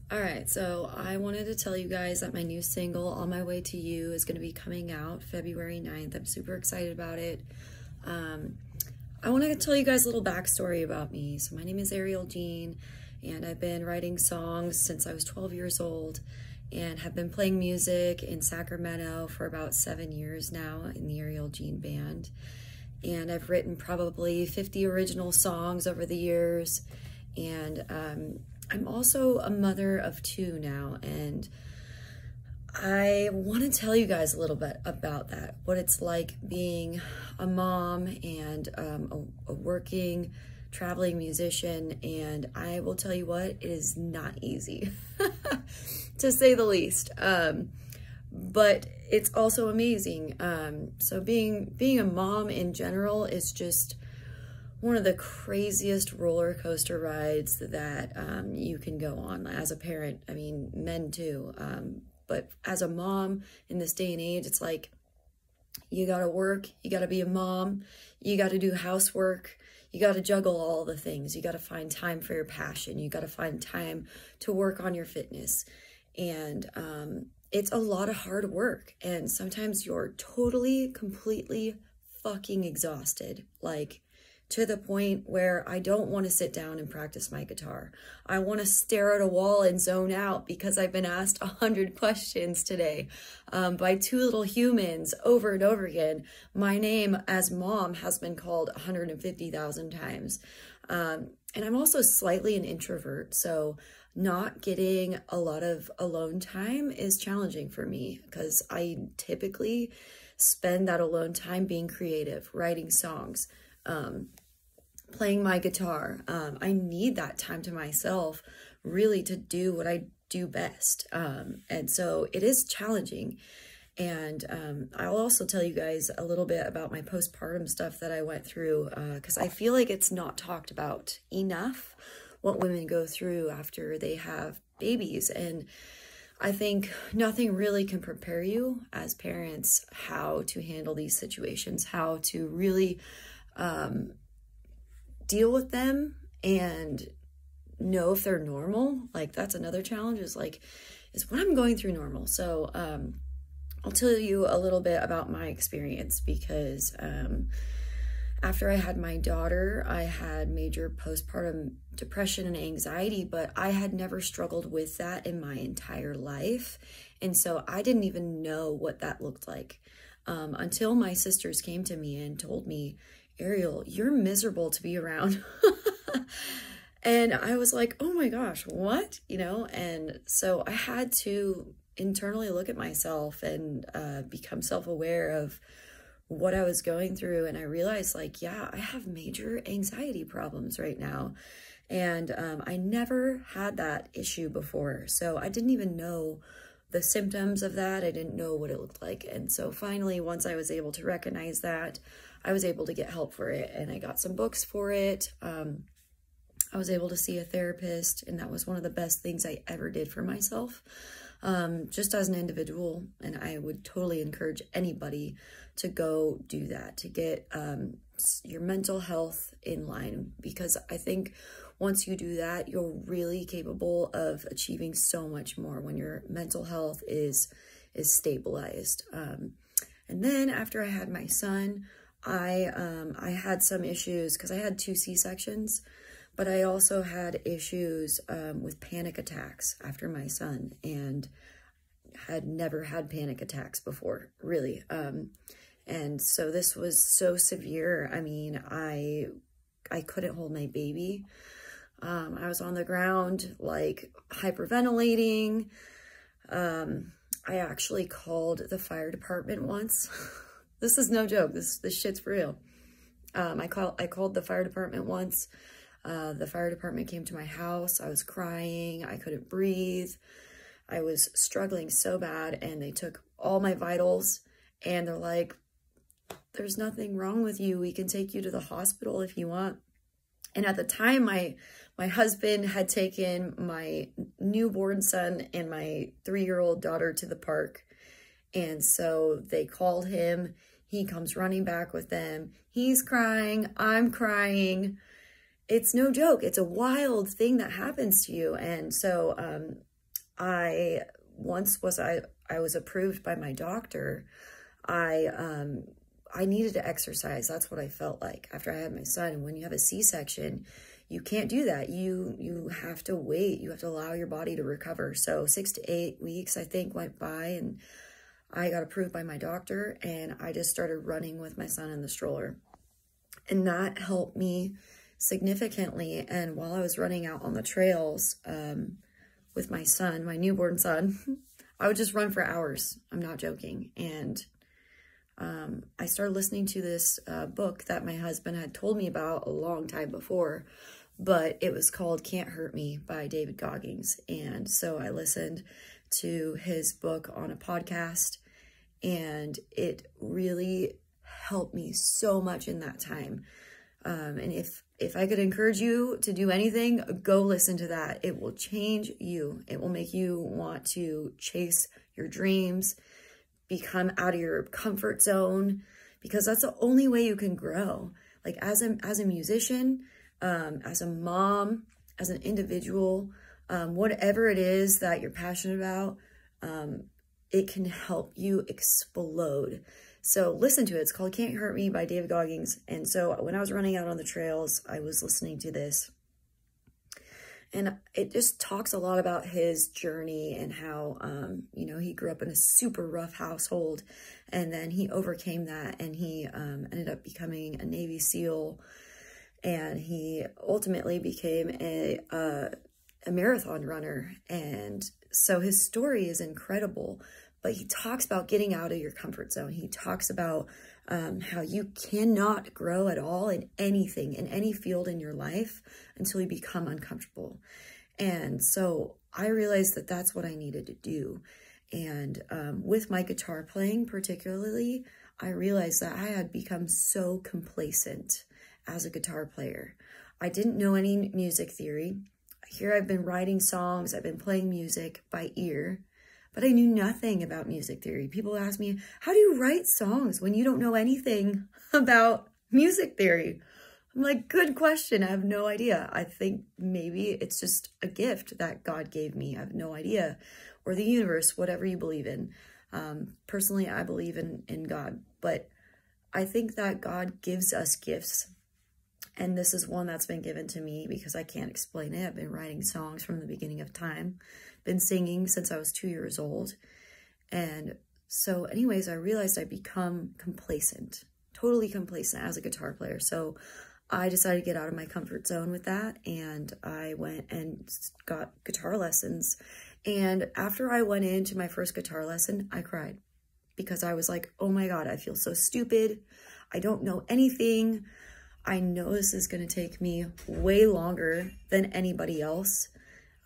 All right, so I wanted to tell you guys that my new single, On My Way to You, is going to be coming out February 9th. I'm super excited about it. I want to tell you guys a little backstory about me. So my name is Ariel Jean, and I've been writing songs since I was 12 years old and have been playing music in Sacramento for about 7 years now in the Ariel Jean band. And I've written probably 50 original songs over the years, and I'm also a mother of 2 now, and I want to tell you guys a little bit about that, what it's like being a mom and a working, traveling musician, and I will tell you what, it is not easy, to say the least, but it's also amazing. So being a mom in general is just one of the craziest roller coaster rides that you can go on as a parent. I mean, men too. But as a mom in this day and age, it's like you gotta work, you gotta be a mom, you gotta do housework, you gotta juggle all the things. You gotta find time for your passion. You gotta find time to work on your fitness. And it's a lot of hard work. And sometimes you're totally, completely fucking exhausted. Like, to the point where I don't want to sit down and practice my guitar. I want to stare at a wall and zone out because I've been asked 100 questions today by 2 little humans over and over again. My name as mom has been called 150,000 times. And I'm also slightly an introvert, so not getting a lot of alone time is challenging for me because I typically spend that alone time being creative, writing songs, playing my guitar. I need that time to myself really to do what I do best. And so it is challenging. And I'll also tell you guys a little bit about my postpartum stuff that I went through, because I feel like it's not talked about enough what women go through after they have babies. And I think nothing really can prepare you as parents how to handle these situations, how to really deal with them and know if they're normal. Like, that's another challenge, is what I'm going through normal? So I'll tell you a little bit about my experience, because after I had my daughter, I had major postpartum depression and anxiety, but I had never struggled with that in my entire life. And so I didn't even know what that looked like until my sisters came to me and told me, Ariel, you're miserable to be around. And I was like, oh my gosh, what? You know? And so I had to internally look at myself and become self-aware of what I was going through. And I realized, like, yeah, I have major anxiety problems right now. And I never had that issue before. So I didn't even know the symptoms of that. I didn't know what it looked like. And so finally, once I was able to recognize that, I was able to get help for it, and I got some books for it. I was able to see a therapist, and that was one of the best things I ever did for myself, just as an individual. And I would totally encourage anybody to go do that, to get your mental health in line, because I think once you do that, you're really capable of achieving so much more when your mental health is stabilized. And then after I had my son, I had some issues because I had 2 C-sections, but I also had issues with panic attacks after my son, and had never had panic attacks before, really. And so this was so severe. I mean, I couldn't hold my baby. I was on the ground, like, hyperventilating. I actually called the fire department once. This is no joke. This shit's for real. I called the fire department once. The fire department came to my house. I was crying. I couldn't breathe. I was struggling so bad, and they took all my vitals, and they're like, there's nothing wrong with you. We can take you to the hospital if you want. And at the time, my husband had taken my newborn son and my 3-year-old daughter to the park. And so they called him. He comes running back with them. He's crying. I'm crying. It's no joke. It's a wild thing that happens to you. And so I was approved by my doctor. I needed to exercise. That's what I felt like after I had my son. And when you have a C-section, you can't do that. You have to wait. You have to allow your body to recover. So 6 to 8 weeks, I think, went by, and I got approved by my doctor, and I just started running with my son in the stroller. And that helped me significantly. And while I was running out on the trails with my son, my newborn son, I would just run for hours. I'm not joking. And I started listening to this book that my husband had told me about a long time before, but it was called Can't Hurt Me by David Goggins. And so I listened to his book on a podcast, and it really helped me so much in that time. And if I could encourage you to do anything, go listen to that. It will change you. It will make you want to chase your dreams, become out of your comfort zone, because that's the only way you can grow. Like as a musician, as a mom, as an individual, whatever it is that you're passionate about, it can help you explode. So listen to it. It's called Can't Hurt Me by David Goggins. And so when I was running out on the trails, I was listening to this. And it just talks a lot about his journey and how, you know, he grew up in a super rough household, and then he overcame that, and he ended up becoming a Navy SEAL, and he ultimately became a marathon runner. And so his story is incredible, but he talks about getting out of your comfort zone. He talks about how you cannot grow at all in anything, in any field in your life, until you become uncomfortable. And so I realized that that's what I needed to do. And with my guitar playing particularly, I realized that I had become so complacent as a guitar player. I didn't know any music theory. Here I've been writing songs, I've been playing music by ear, but I knew nothing about music theory. People ask me, how do you write songs when you don't know anything about music theory? I'm like, good question. I have no idea. I think maybe it's just a gift that God gave me. I have no idea. Or the universe, whatever you believe in. Personally, I believe in God, but I think that God gives us gifts. And this is one that's been given to me because I can't explain it. I've been writing songs from the beginning of time, been singing since I was 2 years old. And so anyways, I realized I'd become complacent, totally complacent as a guitar player. So I decided to get out of my comfort zone with that. And I went and got guitar lessons. And after I went into my first guitar lesson, I cried because I was like, oh my God, I feel so stupid. I don't know anything. I know this is going to take me way longer than anybody else.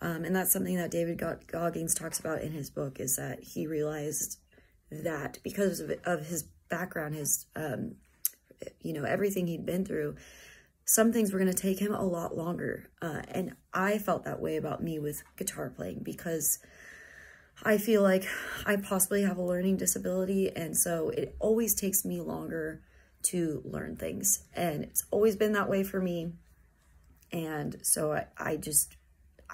And that's something that David Goggins talks about in his book, is that he realized that because of his background, his, you know, everything he'd been through, some things were going to take him a lot longer. And I felt that way about me with guitar playing because I feel like I possibly have a learning disability. And so it always takes me longer to learn things, and it's always been that way for me. And so I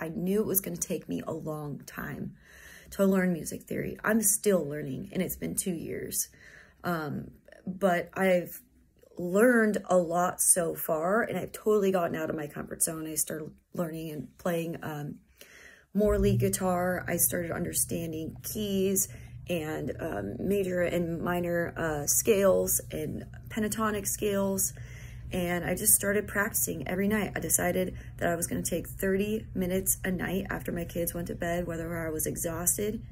knew it was going to take me a long time to learn music theory. I'm still learning, and it's been 2 years, but I've learned a lot so far, and I've totally gotten out of my comfort zone. I started learning and playing more lead guitar. I started understanding keys and major and minor scales and pentatonic scales. And I just started practicing every night. I decided that I was going to take 30 minutes a night after my kids went to bed, whether I was exhausted,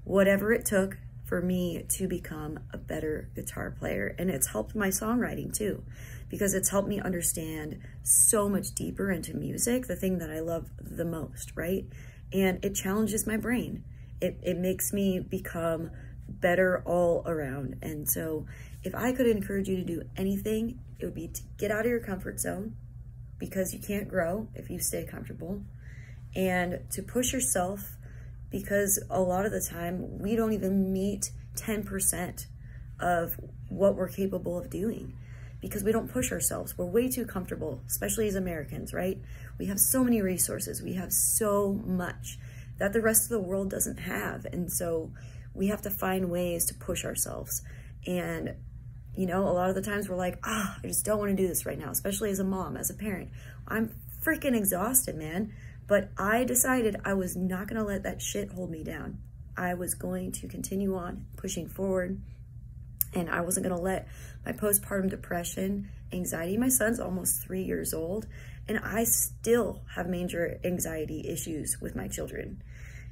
whatever it took for me to become a better guitar player. And it's helped my songwriting too, because it's helped me understand so much deeper into music, the thing that I love the most, right? And it challenges my brain. It makes me become better all around. And so if I could encourage you to do anything, it would be to get out of your comfort zone, because you can't grow if you stay comfortable, and to push yourself, because a lot of the time we don't even meet 10% of what we're capable of doing because we don't push ourselves. We're way too comfortable, especially as Americans, right? We have so many resources. We have so much that the rest of the world doesn't have. And so we have to find ways to push ourselves. And, you know, a lot of the times we're like, I just don't want to do this right now, especially as a mom, as a parent. I'm freaking exhausted, man. But I decided I was not going to let that shit hold me down. I was going to continue on pushing forward, and I wasn't going to let my postpartum depression, anxiety. My son's almost 3 years old, and I still have major anxiety issues with my children.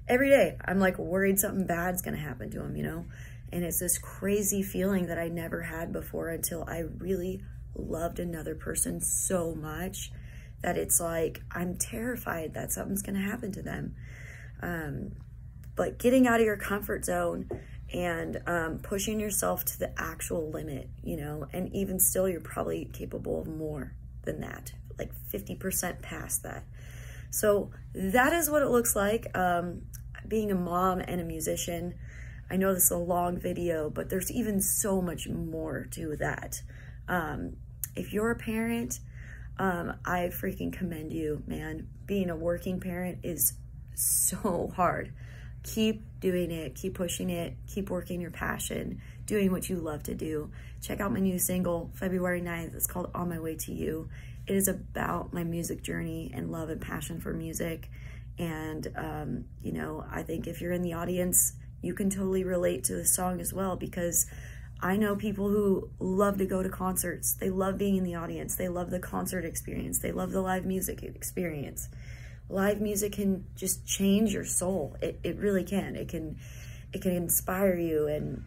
Every day, I'm like worried something bad's going to happen to them, you know? And it's this crazy feeling that I never had before until I really loved another person so much that it's like, I'm terrified that something's going to happen to them. But getting out of your comfort zone and pushing yourself to the actual limit, you know, and even still, you're probably capable of more than that, like 50% past that. So that is what it looks like, being a mom and a musician. I know this is a long video, but there's even so much more to that. If you're a parent, I freaking commend you, man. Being a working parent is so hard. Keep doing it, keep pushing it, keep working your passion, doing what you love to do. Check out my new single, February 9th. It's called On My Way to You. It is about my music journey and love and passion for music. And, you know, I think if you're in the audience, you can totally relate to this song as well, because I know people who love to go to concerts. They love being in the audience. They love the concert experience. They love the live music experience. Live music can just change your soul. It really can. It can inspire you. And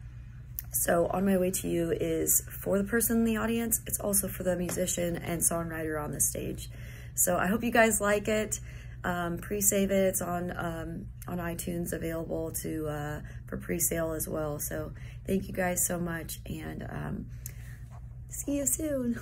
so On My Way to You is for the person in the audience. It's also for the musician and songwriter on the stage. So I hope you guys like it. Pre-save it. It's on iTunes, available for pre-sale as well. So thank you guys so much, and see you soon.